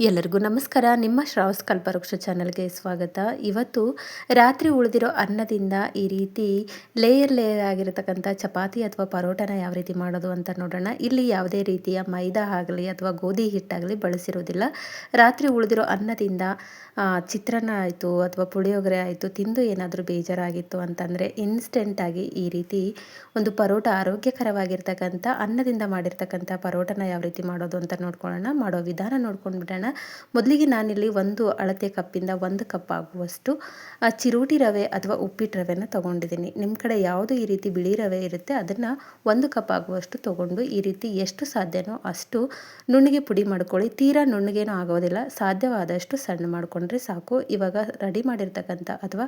ಎಲ್ಲರಿಗೂ ನಮಸ್ಕಾರ. ನಿಮ್ಮ ಶ್ರಾವಸ್ ಕಲ್ಪವೃಕ್ಷ ಚಾನಲ್ಗೆ ಸ್ವಾಗತ. ಇವತ್ತು ರಾತ್ರಿ ಉಳಿದಿರೋ ಅನ್ನದಿಂದ ಈ ರೀತಿ ಲೇಯರ್ ಆಗಿರತಕ್ಕಂಥ ಚಪಾತಿ ಅಥವಾ ಪರೋಟನ ಯಾವ ರೀತಿ ಮಾಡೋದು ಅಂತ ನೋಡೋಣ. ಇಲ್ಲಿ ಯಾವುದೇ ರೀತಿಯ ಮೈದಾ ಆಗಲಿ ಅಥವಾ ಗೋಧಿ ಹಿಟ್ಟಾಗಲಿ ಬಳಸಿರೋದಿಲ್ಲ. ರಾತ್ರಿ ಉಳಿದಿರೋ ಅನ್ನದಿಂದ ಚಿತ್ರಾನ್ನ ಆಯಿತು ಅಥವಾ ಪುಳಿಯೋಗರೆ ಆಯಿತು ತಿಂದು ಏನಾದರೂ ಬೇಜಾರಾಗಿತ್ತು ಅಂತಂದರೆ ಇನ್ಸ್ಟೆಂಟಾಗಿ ಈ ರೀತಿ ಒಂದು ಪರೋಟ, ಆರೋಗ್ಯಕರವಾಗಿರ್ತಕ್ಕಂಥ ಅನ್ನದಿಂದ ಮಾಡಿರ್ತಕ್ಕಂಥ ಪರೋಟನ ಯಾವ ರೀತಿ ಮಾಡೋದು ಅಂತ ನೋಡ್ಕೊಳ್ಳೋಣ. ಮಾಡೋ ವಿಧಾನ ನೋಡ್ಕೊಂಡು ಬಿಡೋಣ. ಮೊದಲಿಗೆ ನಾನಿಲ್ಲಿ ಒಂದು ಅಳತೆ ಕಪ್ಪಿಂದ 1 ಕಪ್ ಆಗುವಷ್ಟು ಚಿರೋಟಿ ರವೆ ಅಥವಾ ಉಪ್ಪಿಟ್ಟು ರವೆನ ತೊಗೊಂಡಿದ್ದೀನಿ. ನಿಮ್ಮ ಕಡೆ ಯಾವುದು ಈ ರೀತಿ ಬಿಳಿ ರವೆ ಇರುತ್ತೆ ಅದನ್ನು 1 ಕಪ್ ಆಗುವಷ್ಟು ತೊಗೊಂಡು ಈ ರೀತಿ ಎಷ್ಟು ಸಾಧ್ಯನೋ ಅಷ್ಟು ನುಣ್ಣಗೆ ಪುಡಿ ಮಾಡ್ಕೊಳ್ಳಿ. ತೀರಾ ನುಣ್ಣಗೇನೂ ಆಗೋದಿಲ್ಲ, ಸಾಧ್ಯವಾದಷ್ಟು ಸಣ್ಣ ಮಾಡಿಕೊಂಡ್ರೆ ಸಾಕು. ಇವಾಗ ರೆಡಿ ಮಾಡಿರ್ತಕ್ಕಂಥ ಅಥವಾ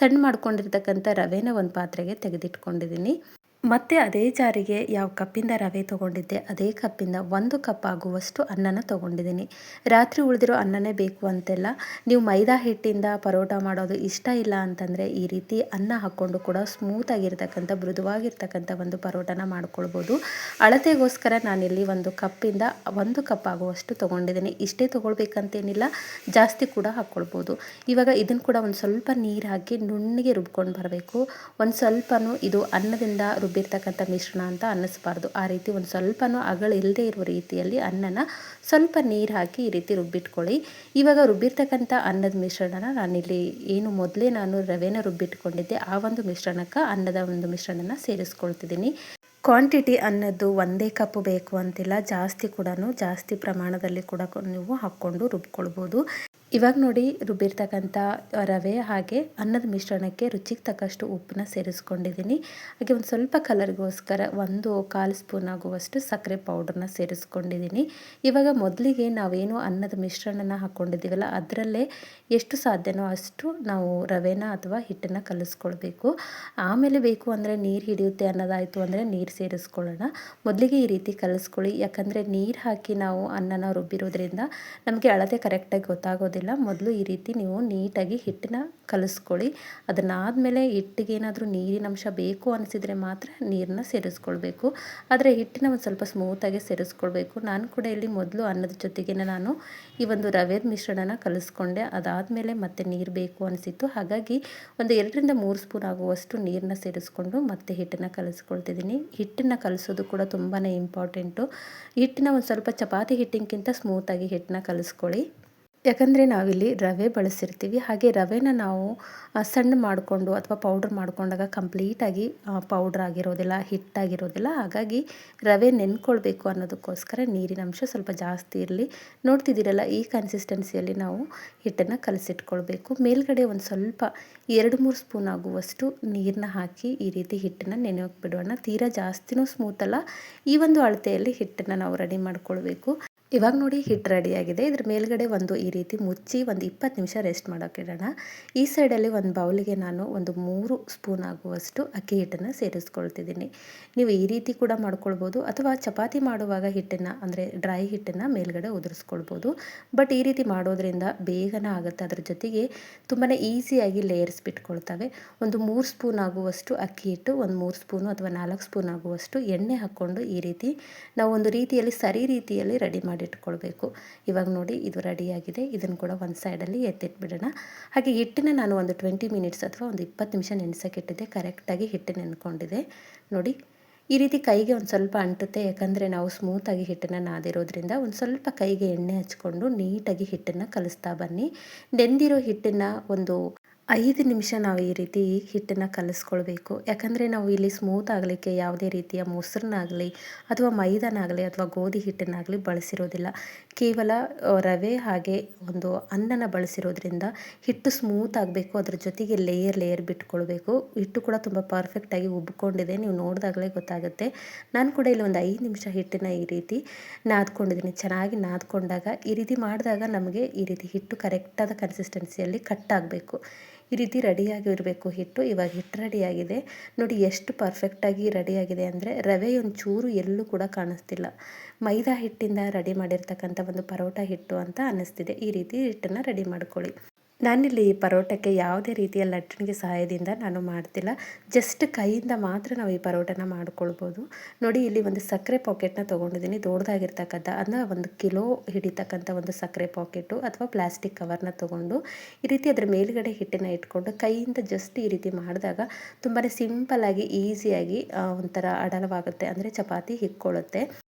ಸಣ್ಣ ಮಾಡ್ಕೊಂಡಿರ್ತಕ್ಕಂಥ ರವೆನ ಒಂದು ಪಾತ್ರೆಗೆ ತೆಗೆದಿಟ್ಕೊಂಡಿದ್ದೀನಿ. ಮತ್ತು ಅದೇ ಜಾರಿಗೆ ಯಾವ ಕಪ್ಪಿಂದ ರವೆ ತೊಗೊಂಡಿದ್ದೆ ಅದೇ ಕಪ್ಪಿಂದ 1 ಕಪ್ ಆಗುವಷ್ಟು ಅನ್ನನ ತೊಗೊಂಡಿದ್ದೀನಿ. ರಾತ್ರಿ ಉಳಿದಿರೋ ಅನ್ನನೇ ಬೇಕು ಅಂತೆಲ್ಲ ನೀವು ಮೈದಾ ಹಿಟ್ಟಿಂದ ಪರೋಟ ಮಾಡೋದು ಇಷ್ಟ ಇಲ್ಲ ಅಂತಂದರೆ ಈ ರೀತಿ ಅನ್ನ ಹಾಕ್ಕೊಂಡು ಕೂಡ ಸ್ಮೂತಾಗಿರ್ತಕ್ಕಂಥ ಮೃದುವಾಗಿರ್ತಕ್ಕಂಥ ಒಂದು ಪರೋಟನ ಮಾಡ್ಕೊಳ್ಬೋದು. ಅಳತೆಗೋಸ್ಕರ ನಾನಿಲ್ಲಿ 1 ಕಪ್ಪಿಂದ 1 ಕಪ್ ಆಗುವಷ್ಟು ತೊಗೊಂಡಿದ್ದೀನಿ. ಇಷ್ಟೇ ತೊಗೊಳ್ಬೇಕಂತೇನಿಲ್ಲ, ಜಾಸ್ತಿ ಕೂಡ ಹಾಕ್ಕೊಳ್ಬೋದು. ಇವಾಗ ಇದನ್ನು ಕೂಡ ಒಂದು ಸ್ವಲ್ಪ ನೀರು ಹಾಕಿ ನುಣ್ಣಗೆ ರುಬ್ಕೊಂಡು ಬರಬೇಕು. ಒಂದು ಸ್ವಲ್ಪನೂ ಇದು ಅನ್ನದಿಂದ ರುಬ್ಬಿರ್ತಕ್ಕಂಥ ಮಿಶ್ರಣ ಅಂತ ಅನ್ನಿಸ್ಬಾರ್ದು. ಆ ರೀತಿ ಒಂದು ಸ್ವಲ್ಪನೂ ಇಲ್ಲದೆ ಇರುವ ರೀತಿಯಲ್ಲಿ ಅನ್ನನ ಸ್ವಲ್ಪ ನೀರು ಹಾಕಿ ಈ ರೀತಿ ರುಬ್ಬಿಟ್ಕೊಳ್ಳಿ. ಇವಾಗ ರುಬ್ಬಿರ್ತಕ್ಕಂಥ ಅನ್ನದ ಮಿಶ್ರಣನ ನಾನಿಲ್ಲಿ ಮೊದಲೇ ನಾನು ರವೆನ ರುಬ್ಬಿಟ್ಕೊಂಡಿದ್ದೆ ಆ ಒಂದು ಮಿಶ್ರಣಕ್ಕೆ ಅನ್ನದ ಒಂದು ಮಿಶ್ರಣನ ಸೇರಿಸ್ಕೊಳ್ತಿದ್ದೀನಿ. ಕ್ವಾಂಟಿಟಿ ಅನ್ನೋದು 1 ಕಪ್ ಬೇಕು ಅಂತಿಲ್ಲ, ಜಾಸ್ತಿ ಪ್ರಮಾಣದಲ್ಲಿ ಕೂಡ ನೀವು ಹಾಕ್ಕೊಂಡು ರುಬ್ಕೊಳ್ಬೋದು. ಇವಾಗ ನೋಡಿ ರುಬ್ಬಿರ್ತಕ್ಕಂಥ ರವೆ ಹಾಗೆ ಅನ್ನದ ಮಿಶ್ರಣಕ್ಕೆ ರುಚಿಗೆ ತಕ್ಕಷ್ಟು ಉಪ್ಪನ್ನ ಸೇರಿಸ್ಕೊಂಡಿದ್ದೀನಿ. ಹಾಗೆ ಒಂದು ಸ್ವಲ್ಪ ಕಲರ್ಗೋಸ್ಕರ 1/4 ಸ್ಪೂನ್ ಆಗುವಷ್ಟು ಸಕ್ಕರೆ ಪೌಡ್ರನ್ನ ಸೇರಿಸ್ಕೊಂಡಿದ್ದೀನಿ. ಇವಾಗ ಮೊದಲಿಗೆ ನಾವೇನು ಅನ್ನದ ಮಿಶ್ರಣನ ಹಾಕ್ಕೊಂಡಿದ್ದೀವಲ್ಲ ಅದರಲ್ಲೇ ಎಷ್ಟು ಸಾಧ್ಯನೋ ಅಷ್ಟು ನಾವು ರವೆನ ಅಥವಾ ಹಿಟ್ಟನ್ನು ಕಲಿಸ್ಕೊಳ್ಬೇಕು. ಆಮೇಲೆ ಬೇಕು ಅಂದರೆ ನೀರು ಹಿಡಿಯುತ್ತೆ ಅನ್ನೋದಾಯಿತು ಅಂದರೆ ನೀರು ಸೇರಿಸ್ಕೊಳ್ಳೋಣ. ಮೊದಲಿಗೆ ಈ ರೀತಿ ಕಲಿಸ್ಕೊಳ್ಳಿ, ಯಾಕಂದರೆ ನೀರು ಹಾಕಿ ನಾವು ಅನ್ನನ ರುಬ್ಬಿರೋದ್ರಿಂದ ನಮಗೆ ಅಳತೆ ಕರೆಕ್ಟಾಗಿ ಗೊತ್ತಾಗೋದಿಲ್ಲ. ಮೊದಲು ಈ ರೀತಿ ನೀವು ನೀಟಾಗಿ ಹಿಟ್ಟನ್ನ ಕಲಿಸ್ಕೊಳ್ಳಿ. ಅದನ್ನಾದಮೇಲೆ ಹಿಟ್ಟಿಗೆ ಏನಾದರೂ ನೀರಿನಂಶ ಬೇಕು ಅನಿಸಿದರೆ ಮಾತ್ರ ನೀರನ್ನ ಸೇರಿಸ್ಕೊಳ್ಬೇಕು. ಆದರೆ ಹಿಟ್ಟನ್ನ ಒಂದು ಸ್ವಲ್ಪ ಸ್ಮೂತಾಗಿ ಸೇರಿಸ್ಕೊಳ್ಬೇಕು. ನಾನು ಕೂಡ ಇಲ್ಲಿ ಮೊದಲು ಅನ್ನದ ಜೊತೆಗೇ ನಾನು ಈ ಒಂದು ರವೆ ಮಿಶ್ರಣನ ಕಲಿಸ್ಕೊಂಡೆ. ಅದಾದಮೇಲೆ ಮತ್ತೆ ನೀರು ಬೇಕು ಅನಿಸಿತ್ತು, ಹಾಗಾಗಿ ಒಂದು 2-3 ಸ್ಪೂನ್ ಆಗುವಷ್ಟು ನೀರನ್ನ ಸೇರಿಸ್ಕೊಂಡು ಮತ್ತೆ ಹಿಟ್ಟನ್ನು ಕಲಿಸ್ಕೊಳ್ತಿದ್ದೀನಿ. ಹಿಟ್ಟನ್ನು ಕಲಿಸೋದು ಕೂಡ ತುಂಬಾ ಇಂಪಾರ್ಟೆಂಟು. ಹಿಟ್ಟನ್ನ ಒಂದು ಸ್ವಲ್ಪ ಚಪಾತಿ ಹಿಟ್ಟಿನಕ್ಕಿಂತ ಸ್ಮೂತಾಗಿ ಹಿಟ್ಟನ್ನ ಕಲಿಸ್ಕೊಳ್ಳಿ. ಯಾಕಂದರೆ ನಾವಿಲ್ಲಿ ರವೆ ಬಳಸಿರ್ತೀವಿ. ಹಾಗೆ ರವೆನ ನಾವು ಸಣ್ಣ ಮಾಡಿಕೊಂಡು ಅಥವಾ ಪೌಡ್ರ್ ಮಾಡ್ಕೊಂಡಾಗ ಕಂಪ್ಲೀಟಾಗಿ ಪೌಡ್ರ್ ಆಗಿರೋದಿಲ್ಲ, ಹಿಟ್ಟಾಗಿರೋದಿಲ್ಲ. ಹಾಗಾಗಿ ರವೆ ನೆನ್ಕೊಳ್ಬೇಕು ಅನ್ನೋದಕ್ಕೋಸ್ಕರ ನೀರಿನ ಅಂಶ ಸ್ವಲ್ಪ ಜಾಸ್ತಿ ಇರಲಿ. ನೋಡ್ತಿದ್ದೀರಲ್ಲ, ಈ ಕನ್ಸಿಸ್ಟೆನ್ಸಿಯಲ್ಲಿ ನಾವು ಹಿಟ್ಟನ್ನು ಕಲಸಿಟ್ಕೊಳ್ಬೇಕು. ಮೇಲ್ಗಡೆ ಒಂದು ಸ್ವಲ್ಪ 2-3 ಸ್ಪೂನ್ ಆಗುವಷ್ಟು ನೀರನ್ನ ಹಾಕಿ ಈ ರೀತಿ ಹಿಟ್ಟನ್ನು ನೆನೆಯೋಕೆ ಬಿಡೋಣ. ತೀರಾ ಜಾಸ್ತಿನೂ ಸ್ಮೂತಲ್ಲ, ಈ ಒಂದು ಅಳತೆಯಲ್ಲಿ ಹಿಟ್ಟನ್ನು ನಾವು ರೆಡಿ ಮಾಡ್ಕೊಳ್ಬೇಕು. ಇವಾಗ ನೋಡಿ ಹಿಟ್ಟು ರೆಡಿಯಾಗಿದೆ. ಇದ್ರ ಮೇಲ್ಗಡೆ ಈ ರೀತಿ ಮುಚ್ಚಿ 20 ನಿಮಿಷ ರೆಸ್ಟ್ ಮಾಡೋಕ್ಕಿಡೋಣ. ಈ ಸೈಡಲ್ಲಿ ಒಂದು ಬೌಲಿಗೆ ನಾನು 3 ಸ್ಪೂನ್ ಆಗುವಷ್ಟು ಅಕ್ಕಿ ಹಿಟ್ಟನ್ನು ಸೇರಿಸ್ಕೊಳ್ತಿದ್ದೀನಿ. ನೀವು ಈ ರೀತಿ ಕೂಡ ಮಾಡ್ಕೊಳ್ಬೋದು ಅಥವಾ ಚಪಾತಿ ಮಾಡುವಾಗ ಹಿಟ್ಟನ್ನು ಅಂದರೆ ಡ್ರೈ ಹಿಟ್ಟನ್ನು ಮೇಲ್ಗಡೆ ಉದುರಿಸ್ಕೊಳ್ಬೋದು. ಬಟ್ ಈ ರೀತಿ ಮಾಡೋದ್ರಿಂದ ಬೇಗನೆ ಆಗುತ್ತೆ. ಅದ್ರ ಜೊತೆಗೆ ತುಂಬಾ ಈಸಿಯಾಗಿ ಲೇಯರ್ಸ್ ಬಿಟ್ಕೊಳ್ತವೆ. 3 ಸ್ಪೂನ್ ಆಗುವಷ್ಟು ಅಕ್ಕಿ ಹಿಟ್ಟು, 3 ಸ್ಪೂನು ಅಥವಾ 4 ಸ್ಪೂನ್ ಆಗುವಷ್ಟು ಎಣ್ಣೆ ಹಾಕ್ಕೊಂಡು ಈ ರೀತಿ ನಾವು ಒಂದು ರೀತಿಯಲ್ಲಿ ಸರಿ ರೀತಿಯಲ್ಲಿ ರೆಡಿ ಮಾಡಿಟ್ಕೊಳ್ಬೇಕು. ಇವಾಗ ನೋಡಿ ಇದು ರೆಡಿಯಾಗಿದೆ. ಇದನ್ನು ಕೂಡ ಒಂದು ಸೈಡಲ್ಲಿ ಎತ್ತಿಟ್ಬಿಡೋಣ. ಹಾಗೆ ಹಿಟ್ಟನ್ನು ನಾನು ಒಂದು 20 ಮಿನಿಟ್ಸ್ ಅಥವಾ ಒಂದು 20 ನಿಮಿಷ ನೆನೆಸೋಕ್ಕಿಟ್ಟಿದ್ದೆ. ಕರೆಕ್ಟಾಗಿ ಹಿಟ್ಟು ನೆನ್ಕೊಂಡಿದೆ ನೋಡಿ. ಈ ರೀತಿ ಕೈಗೆ ಒಂದು ಸ್ವಲ್ಪ ಅಂಟುತ್ತೆ, ಯಾಕಂದರೆ ನಾವು ಸ್ಮೂತಾಗಿ ಹಿಟ್ಟನ್ನು ನಾದಿರೋದ್ರಿಂದ. ಒಂದು ಸ್ವಲ್ಪ ಕೈಗೆ ಎಣ್ಣೆ ಹಚ್ಕೊಂಡು ನೀಟಾಗಿ ಹಿಟ್ಟನ್ನು ಕಲಿಸ್ತಾ ಬನ್ನಿ. ನೆಂದಿರೋ ಹಿಟ್ಟನ್ನು ಒಂದು 5 ನಿಮಿಷ ನಾವು ಈ ರೀತಿ ಹಿಟ್ಟನ್ನು ಕಲಿಸ್ಕೊಳ್ಬೇಕು. ಯಾಕಂದರೆ ನಾವು ಇಲ್ಲಿ ಸ್ಮೂತ್ ಆಗಲಿಕ್ಕೆ ಯಾವುದೇ ರೀತಿಯ ಮೊಸರನ್ನಾಗಲಿ ಅಥವಾ ಮೈದಾನಾಗಲಿ ಅಥವಾ ಗೋಧಿ ಹಿಟ್ಟನ್ನಾಗಲಿ ಬಳಸಿರೋದಿಲ್ಲ. ಕೇವಲ ರವೆ ಹಾಗೆ ಒಂದು ಅನ್ನನ ಬಳಸಿರೋದ್ರಿಂದ ಹಿಟ್ಟು ಸ್ಮೂತ್ ಆಗಬೇಕು. ಅದ್ರ ಜೊತೆಗೆ ಲೇಯರ್ ಬಿಟ್ಕೊಳ್ಬೇಕು. ಹಿಟ್ಟು ಕೂಡ ತುಂಬ ಪರ್ಫೆಕ್ಟಾಗಿ ಉಬ್ಕೊಂಡಿದೆ, ನೀವು ನೋಡಿದಾಗಲೇ ಗೊತ್ತಾಗುತ್ತೆ. ನಾನು ಕೂಡ ಇಲ್ಲಿ ಒಂದು 5 ನಿಮಿಷ ಹಿಟ್ಟನ್ನು ಈ ರೀತಿ ನಾದ್ಕೊಂಡಿದ್ದೀನಿ. ಚೆನ್ನಾಗಿ ನಾದ್ಕೊಂಡಾಗ ಈ ರೀತಿ ಮಾಡಿದಾಗ ನಮಗೆ ಈ ರೀತಿ ಹಿಟ್ಟು ಕರೆಕ್ಟಾದ ಕನ್ಸಿಸ್ಟೆನ್ಸಿಯಲ್ಲಿ ಕಟ್ಟಾಗಬೇಕು. ಈ ರೀತಿ ರೆಡಿಯಾಗಿ ಇರಬೇಕು ಹಿಟ್ಟು. ಇವಾಗ ಹಿಟ್ಟು ರೆಡಿಯಾಗಿದೆ ನೋಡಿ, ಎಷ್ಟು ಪರ್ಫೆಕ್ಟಾಗಿ ರೆಡಿಯಾಗಿದೆ ಅಂದರೆ ರವೆ ಒಂಚೂರು ಎಲ್ಲೂ ಕೂಡ ಕಾಣಿಸ್ತಿಲ್ಲ. ಮೈದಾ ಹಿಟ್ಟಿಂದ ರೆಡಿ ಮಾಡಿರ್ತಕ್ಕಂಥ ಒಂದು ಪರೋಟ ಹಿಟ್ಟು ಅಂತ ಅನ್ನಿಸ್ತಿದೆ. ಈ ರೀತಿ ಹಿಟ್ಟನ್ನು ರೆಡಿ ಮಾಡ್ಕೊಳ್ಳಿ. ನಾನಿಲ್ಲಿ ಈ ಪರೋಟಕ್ಕೆ ಯಾವುದೇ ರೀತಿಯ ಲಟ್ಟಣಿಗೆ ಸಹಾಯದಿಂದ ನಾನು ಮಾಡ್ತಿಲ್ಲ. ಜಸ್ಟ್ ಕೈಯಿಂದ ಮಾತ್ರ ನಾವು ಈ ಪರೋಟನ ಮಾಡ್ಕೊಳ್ಬೋದು. ನೋಡಿ ಇಲ್ಲಿ ಒಂದು ಸಕ್ಕರೆ ಪಾಕೆಟ್ನ ತೊಗೊಂಡಿದ್ದೀನಿ, ದೊಡ್ಡದಾಗಿರ್ತಕ್ಕಂಥ ಅಂದರೆ 1 ಕಿಲೋ ಹಿಡಿತಕ್ಕಂಥ ಒಂದು ಸಕ್ಕರೆ ಪಾಕೆಟು ಅಥವಾ ಪ್ಲಾಸ್ಟಿಕ್ ಕವರ್ನ ತೊಗೊಂಡು ಈ ರೀತಿ ಅದರ ಮೇಲುಗಡೆ ಹಿಟ್ಟನ್ನು ಇಟ್ಕೊಂಡು ಕೈಯಿಂದ ಜಸ್ಟ್ ಈ ರೀತಿ ಮಾಡಿದಾಗ ತುಂಬಾ ಸಿಂಪಲ್ಲಾಗಿ ಈಸಿಯಾಗಿ ಒಂಥರ ಅಡಲವಾಗುತ್ತೆ, ಅಂದರೆ ಚಪಾತಿ ಹಿಕ್ಕೊಳ್ಳುತ್ತೆ.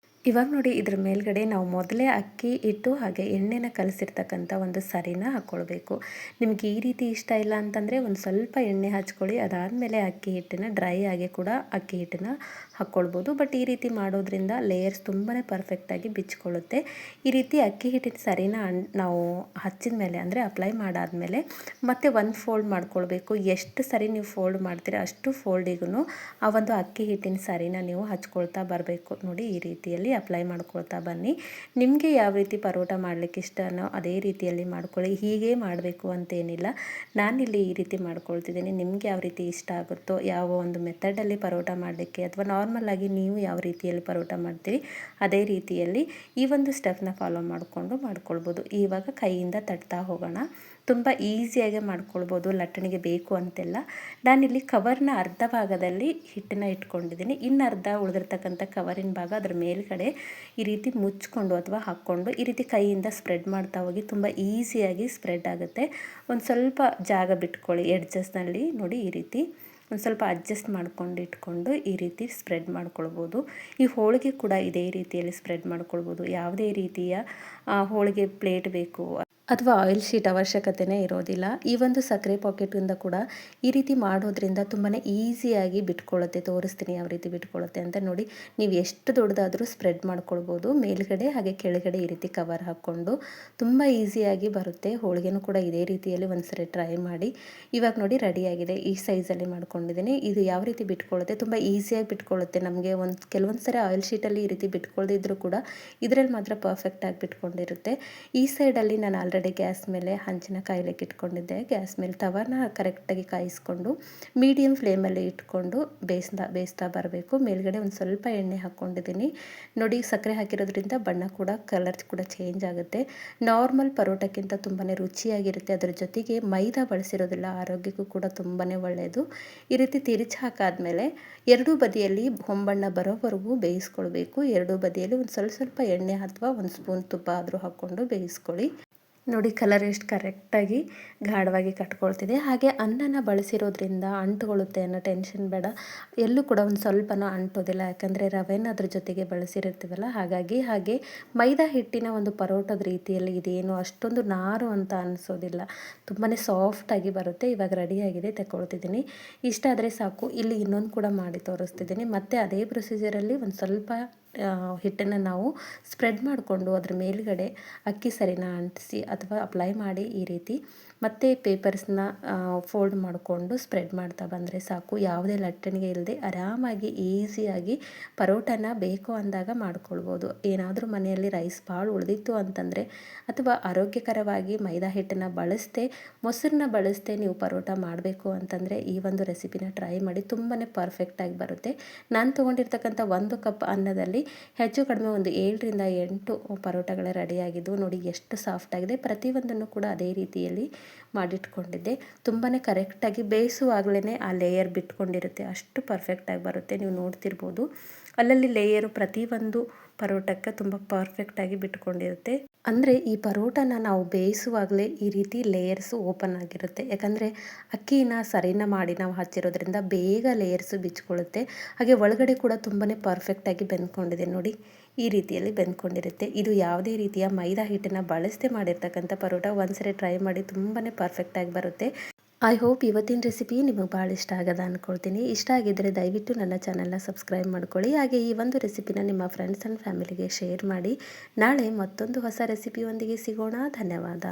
ಇವಾಗ ನೋಡಿ ಇದ್ರ ಮೇಲ್ಗಡೆ ನಾವು ಮೊದಲೇ ಅಕ್ಕಿ ಹಿಟ್ಟು ಹಾಗೆ ಎಣ್ಣೆನ ಕಲಸಿರ್ತಕ್ಕಂಥ ಒಂದು ಸರಿನ ಹಾಕ್ಕೊಳ್ಬೇಕು. ನಿಮ್ಗೆ ಈ ರೀತಿ ಇಷ್ಟ ಇಲ್ಲ ಅಂತಂದರೆ ಒಂದು ಸ್ವಲ್ಪ ಎಣ್ಣೆ ಹಚ್ಕೊಳ್ಳಿ, ಅದಾದಮೇಲೆ ಅಕ್ಕಿ ಹಿಟ್ಟನ್ನು ಡ್ರೈ ಆಗಿ ಕೂಡ ಅಕ್ಕಿ ಹಿಟ್ಟನ್ನು ಹಾಕ್ಕೊಳ್ಬೋದು. ಬಟ್ ಈ ರೀತಿ ಮಾಡೋದ್ರಿಂದ ಲೇಯರ್ಸ್ ತುಂಬಾ ಪರ್ಫೆಕ್ಟಾಗಿ ಬಿಚ್ಕೊಳ್ಳುತ್ತೆ. ಈ ರೀತಿ ಅಕ್ಕಿ ಹಿಟ್ಟಿನ ಸರಿನ ನಾವು ಹಚ್ಚಿದ ಮೇಲೆ ಅಂದರೆ ಅಪ್ಲೈ ಮಾಡಾದಮೇಲೆ ಮತ್ತೆ ಒಂದು ಫೋಲ್ಡ್ ಮಾಡ್ಕೊಳ್ಬೇಕು. ಎಷ್ಟು ಸರಿ ನೀವು ಫೋಲ್ಡ್ ಮಾಡ್ತೀರ ಅಷ್ಟು ಫೋಲ್ಡಿಗೂ ಆ ಒಂದು ಅಕ್ಕಿ ಹಿಟ್ಟಿನ ಸರಿನ ನೀವು ಹಚ್ಕೊಳ್ತಾ ಬರಬೇಕು. ನೋಡಿ ಈ ರೀತಿಯಲ್ಲಿ ಅಪ್ಲೈ ಮಾಡ್ಕೊಳ್ತಾ ಬನ್ನಿ. ನಿಮಗೆ ಯಾವ ರೀತಿ ಪರೋಟ ಮಾಡಲಿಕ್ಕೆ ಇಷ್ಟನೋ ಅದೇ ರೀತಿಯಲ್ಲಿ ಮಾಡ್ಕೊಳ್ಳಿ. ಹೀಗೆ ಮಾಡಬೇಕು ಅಂತೇನಿಲ್ಲ, ನಾನಿಲ್ಲಿ ಈ ರೀತಿ ಮಾಡ್ಕೊಳ್ತಿದ್ದೀನಿ. ನಿಮಗೆ ಯಾವ ರೀತಿ ಇಷ್ಟ ಆಗುತ್ತೋ, ಯಾವ ಒಂದು ಮೆಥಡಲ್ಲಿ ಪರೋಟ ಮಾಡಲಿಕ್ಕೆ ಅಥವಾ ನಾರ್ಮಲಾಗಿ ನೀವು ಯಾವ ರೀತಿಯಲ್ಲಿ ಪರೋಟ ಮಾಡ್ತೀರಿ ಅದೇ ರೀತಿಯಲ್ಲಿ ಈ ಒಂದು ಸ್ಟೆಪ್ನ ಫಾಲೋ ಮಾಡಿಕೊಂಡು ಮಾಡ್ಕೊಳ್ಬೋದು. ಇವಾಗ ಕೈಯಿಂದ ತಟ್ತಾ ಹೋಗೋಣ. ತುಂಬ ಈಸಿಯಾಗಿ ಮಾಡ್ಕೊಳ್ಬೋದು, ಲಟ್ಟಣಿಗೆ ಬೇಕು ಅಂತೆಲ್ಲ. ನಾನಿಲ್ಲಿ ಕವರ್ನ ಅರ್ಧ ಭಾಗದಲ್ಲಿ ಹಿಟ್ಟನ್ನು ಇಟ್ಕೊಂಡಿದ್ದೀನಿ, ಇನ್ನು ಅರ್ಧ ಉಳಿದಿರ್ತಕ್ಕಂಥ ಕವರಿನ ಭಾಗ ಅದರ ಮೇಲ್ಗಡೆ ಈ ರೀತಿ ಮುಚ್ಕೊಂಡು ಅಥವಾ ಹಾಕ್ಕೊಂಡು ಈ ರೀತಿ ಕೈಯಿಂದ ಸ್ಪ್ರೆಡ್ ಮಾಡ್ತಾ ಹೋಗಿ ತುಂಬ ಈಸಿಯಾಗಿ ಸ್ಪ್ರೆಡ್ ಆಗುತ್ತೆ. ಒಂದು ಸ್ವಲ್ಪ ಜಾಗ ಬಿಟ್ಕೊಳ್ಳಿ ಎಡ್ಜಸ್ನಲ್ಲಿ. ನೋಡಿ ಈ ರೀತಿ ಒಂದು ಸ್ವಲ್ಪ ಅಡ್ಜಸ್ಟ್ ಮಾಡ್ಕೊಂಡು ಇಟ್ಕೊಂಡು ಈ ರೀತಿ ಸ್ಪ್ರೆಡ್ ಮಾಡ್ಕೊಳ್ಬೋದು. ಈ ಹೋಳಿಗೆ ಕೂಡ ಇದೇ ರೀತಿಯಲ್ಲಿ ಸ್ಪ್ರೆಡ್ ಮಾಡ್ಕೊಳ್ಬೋದು. ಯಾವುದೇ ರೀತಿಯ ಹೋಳಿಗೆ ಪ್ಲೇಟ್ ಬೇಕು ಅಥವಾ ಆಯಿಲ್ ಶೀಟ್ ಅವಶ್ಯಕತೆಯೇ ಇರೋದಿಲ್ಲ. ಈ ಒಂದು ಸಕ್ಕರೆ ಪಾಕೆಟಿಂದ ಕೂಡ ಈ ರೀತಿ ಮಾಡೋದ್ರಿಂದ ತುಂಬಾ ಈಸಿಯಾಗಿ ಬಿಟ್ಕೊಳ್ಳುತ್ತೆ. ತೋರಿಸ್ತೀನಿ ಯಾವ ರೀತಿ ಬಿಟ್ಕೊಳ್ಳುತ್ತೆ ಅಂತ. ನೋಡಿ ನೀವು ಎಷ್ಟು ದೊಡ್ಡದಾದರೂ ಸ್ಪ್ರೆಡ್ ಮಾಡ್ಕೊಳ್ಬೋದು, ಮೇಲ್ಗಡೆ ಹಾಗೆ ಕೆಳಗಡೆ ಈ ರೀತಿ ಕವರ್ ಹಾಕ್ಕೊಂಡು ತುಂಬ ಈಸಿಯಾಗಿ ಬರುತ್ತೆ. ಹೋಳಿಗೆನೂ ಕೂಡ ಇದೇ ರೀತಿಯಲ್ಲಿ ಒಂದ್ಸರಿ ಟ್ರೈ ಮಾಡಿ. ಇವಾಗ ನೋಡಿ ರೆಡಿಯಾಗಿದೆ. ಈ ಸೈಜಲ್ಲಿ ಮಾಡ್ಕೊಂಡಿದ್ದೀನಿ. ಇದು ಯಾವ ರೀತಿ ಬಿಟ್ಕೊಳ್ಳುತ್ತೆ, ತುಂಬ ಈಸಿಯಾಗಿ ಬಿಟ್ಕೊಳ್ಳುತ್ತೆ. ನಮಗೆ ಕೆಲವೊಂದು ಸರಿ ಆಯಿಲ್ ಶೀಟಲ್ಲಿ ಈ ರೀತಿ ಬಿಟ್ಕೊಳ್ದಿದ್ರು ಕೂಡ ಇದರಲ್ಲಿ ಮಾತ್ರ ಪರ್ಫೆಕ್ಟಾಗಿ ಬಿಟ್ಕೊಂಡಿರುತ್ತೆ. ಈ ಸೈಡಲ್ಲಿ ನಾನು ಆಲ್ರೆಡಿ ಗ್ಯಾಸ್ ಮೇಲೆ ಹಂಚಿನ ಕಾಯ್ಲಿಕ್ಕೆ ಇಟ್ಕೊಂಡಿದ್ದೆ. ಗ್ಯಾಸ್ ಮೇಲೆ ತವನ ಕರೆಕ್ಟಾಗಿ ಕಾಯಿಸ್ಕೊಂಡು ಮೀಡಿಯಮ್ ಫ್ಲೇಮಲ್ಲಿ ಇಟ್ಕೊಂಡು ಬೇಯಿಸ್ತಾ ಬರಬೇಕು. ಮೇಲ್ಗಡೆ ಒಂದು ಸ್ವಲ್ಪ ಎಣ್ಣೆ ಹಾಕ್ಕೊಂಡಿದ್ದೀನಿ. ನೋಡಿ ಸಕ್ಕರೆ ಹಾಕಿರೋದ್ರಿಂದ ಬಣ್ಣ ಕೂಡ ಕಲರ್ ಕೂಡ ಚೇಂಜ್ ಆಗುತ್ತೆ. ನಾರ್ಮಲ್ ಪರೋಟಕ್ಕಿಂತ ತುಂಬಾ ರುಚಿಯಾಗಿರುತ್ತೆ. ಅದರ ಜೊತೆಗೆ ಮೈದಾ ಬಳಸಿರೋದಿಲ್ಲ, ಆರೋಗ್ಯಕ್ಕೂ ಕೂಡ ತುಂಬಾ ಒಳ್ಳೆಯದು. ಈ ರೀತಿ ತಿರುಚಿ ಹಾಕಾದ್ಮೇಲೆ ಎರಡೂ ಬದಿಯಲ್ಲಿ ಹೊಂಬಣ್ಣ ಬರೋವರೆಗೂ ಬೇಯಿಸ್ಕೊಳ್ಬೇಕು. ಎರಡೂ ಬದಿಯಲ್ಲಿ ಒಂದು ಸ್ವಲ್ಪ ಎಣ್ಣೆ ಅಥವಾ ಒಂದು ಸ್ಪೂನ್ ತುಪ್ಪ ಆದರೂ ಹಾಕ್ಕೊಂಡು ಬೇಯಿಸ್ಕೊಳ್ಳಿ. ನೋಡಿ ಕಲರ್ ಎಷ್ಟು ಕರೆಕ್ಟಾಗಿ ಗಾಢವಾಗಿ ಕಟ್ಕೊಳ್ತಿದೆ. ಹಾಗೆ ಅನ್ನನ ಬಳಸಿರೋದ್ರಿಂದ ಅಂಟುಕೊಳ್ಳುತ್ತೆ ಅನ್ನೋ ಟೆನ್ಷನ್ ಬೇಡ. ಎಲ್ಲೂ ಕೂಡ ಒಂದು ಸ್ವಲ್ಪನೂ ಅಂಟೋದಿಲ್ಲ, ಯಾಕಂದರೆ ರವೆನ ಅದ್ರ ಜೊತೆಗೆ ಬಳಸಿರ್ತೀವಲ್ಲ ಹಾಗಾಗಿ. ಹಾಗೆ ಮೈದಾ ಹಿಟ್ಟಿನ ಒಂದು ಪರೋಟದ ರೀತಿಯಲ್ಲಿ ಇದೇನು ಅಷ್ಟೊಂದು ನಾರು ಅಂತ ಅನಿಸೋದಿಲ್ಲ, ತುಂಬಾ ಸಾಫ್ಟಾಗಿ ಬರುತ್ತೆ. ಇವಾಗ ರೆಡಿಯಾಗಿದೆ, ತಗೊಳ್ತಿದ್ದೀನಿ. ಇಷ್ಟ ಆದರೆ ಸಾಕು. ಇಲ್ಲಿ ಇನ್ನೊಂದು ಕೂಡ ಮಾಡಿ ತೋರಿಸ್ತಿದ್ದೀನಿ. ಮತ್ತು ಅದೇ ಪ್ರೊಸೀಜರಲ್ಲಿ ಒಂದು ಸ್ವಲ್ಪ ಹಿಟ್ಟನ್ನು ನಾವು ಸ್ಪ್ರೆಡ್ ಮಾಡಿಕೊಂಡು ಅದ್ರ ಮೇಲುಗಡೆ ಅಕ್ಕಿ ಸರಿನ ಅಂಟಿಸಿ ಅಥವಾ ಅಪ್ಲೈ ಮಾಡಿ ಈ ರೀತಿ ಮತ್ತು ಪೇಪರ್ಸ್ನ ಫೋಲ್ಡ್ ಮಾಡಿಕೊಂಡು ಸ್ಪ್ರೆಡ್ ಮಾಡ್ತಾ ಬಂದರೆ ಸಾಕು. ಯಾವುದೇ ಲಟ್ಟಣಿಗೆ ಇಲ್ಲದೆ ಆರಾಮಾಗಿ ಈಸಿಯಾಗಿ ಪರೋಟನ ಬೇಕು ಅಂದಾಗ ಮಾಡ್ಕೊಳ್ಬೋದು. ಏನಾದರೂ ಮನೆಯಲ್ಲಿ ರೈಸ್ ಭಾಳ ಉಳಿದಿತ್ತು ಅಂತಂದರೆ ಅಥವಾ ಆರೋಗ್ಯಕರವಾಗಿ ಮೈದಾ ಹಿಟ್ಟನ್ನು ಬಳಸದೆ ಮೊಸರನ್ನ ಬಳಸದೆ ನೀವು ಪರೋಟ ಮಾಡಬೇಕು ಅಂತಂದರೆ ಈ ಒಂದು ರೆಸಿಪಿನ ಟ್ರೈ ಮಾಡಿ. ತುಂಬಾ ಪರ್ಫೆಕ್ಟಾಗಿ ಬರುತ್ತೆ. ನಾನು ತೊಗೊಂಡಿರ್ತಕ್ಕಂಥ 1 ಕಪ್ ಅನ್ನದಲ್ಲಿ ಹೆಚ್ಚು ಕಡಿಮೆ ಒಂದು 7ರಿಂದ 8 ಪರೋಟಗಳೇ ರೆಡಿಯಾಗಿದ್ದವು. ನೋಡಿ ಎಷ್ಟು ಸಾಫ್ಟಾಗಿದೆ. ಪ್ರತಿಯೊಂದನ್ನು ಕೂಡ ಅದೇ ರೀತಿಯಲ್ಲಿ ಮಾಡಿಟ್ಕೊಂಡಿದ್ದೆ. ತುಂಬಾ ಕರೆಕ್ಟಾಗಿ ಬೇಯಿಸುವಾಗಲೇ ಆ ಲೇಯರ್ ಬಿಟ್ಕೊಂಡಿರುತ್ತೆ, ಅಷ್ಟು ಪರ್ಫೆಕ್ಟಾಗಿ ಬರುತ್ತೆ. ನೀವು ನೋಡ್ತಿರ್ಬೋದು ಅಲ್ಲಲ್ಲಿ ಲೇಯರು ಪ್ರತಿಯೊಂದು ಪರೋಟಕ್ಕೆ ತುಂಬ ಪರ್ಫೆಕ್ಟಾಗಿ ಬಿಟ್ಕೊಂಡಿರುತ್ತೆ. ಅಂದರೆ ಈ ಪರೋಟನ ನಾವು ಬೇಯಿಸುವಾಗಲೇ ಈ ರೀತಿ ಲೇಯರ್ಸು ಓಪನ್ ಆಗಿರುತ್ತೆ, ಯಾಕಂದರೆ ಅಕ್ಕಿನ ಸರಿನ ಮಾಡಿ ನಾವು ಹಚ್ಚಿರೋದ್ರಿಂದ ಬೇಗ ಲೇಯರ್ಸು ಬಿಚ್ಕೊಳ್ಳುತ್ತೆ. ಹಾಗೆ ಒಳಗಡೆ ಕೂಡ ತುಂಬಾ ಪರ್ಫೆಕ್ಟಾಗಿ ಬೆಂದ್ಕೊಂಡಿದೆ. ನೋಡಿ ಈ ರೀತಿಯಲ್ಲಿ ಬೆಂದ್ಕೊಂಡಿರುತ್ತೆ. ಇದು ಯಾವುದೇ ರೀತಿಯ ಮೈದಾ ಹಿಟ್ಟನ್ನು ಬಳಸದೆ ಮಾಡಿರ್ತಕ್ಕಂಥ ಪರೋಟ. ಒಂದ್ಸರಿ ಟ್ರೈ ಮಾಡಿ, ತುಂಬಾ ಪರ್ಫೆಕ್ಟಾಗಿ ಬರುತ್ತೆ. ಐ ಹೋಪ್ ಇವತ್ತಿನ ರೆಸಿಪಿ ನಿಮಗೆ ಭಾಳ ಇಷ್ಟ ಆಗದ ಅಂದ್ಕೊಳ್ತೀನಿ. ಇಷ್ಟ ಆಗಿದ್ದರೆ ದಯವಿಟ್ಟು ನನ್ನ ಚಾನಲ್ನ ಸಬ್ಸ್ಕ್ರೈಬ್ ಮಾಡ್ಕೊಳ್ಳಿ. ಹಾಗೆ ಈ ಒಂದು ರೆಸಿಪಿನ ನಿಮ್ಮ ಫ್ರೆಂಡ್ಸ್ ಆ್ಯಂಡ್ ಫ್ಯಾಮಿಲಿಗೆ ಶೇರ್ ಮಾಡಿ. ನಾಳೆ ಮತ್ತೊಂದು ಹೊಸ ರೆಸಿಪಿಯೊಂದಿಗೆ ಸಿಗೋಣ. ಧನ್ಯವಾದ.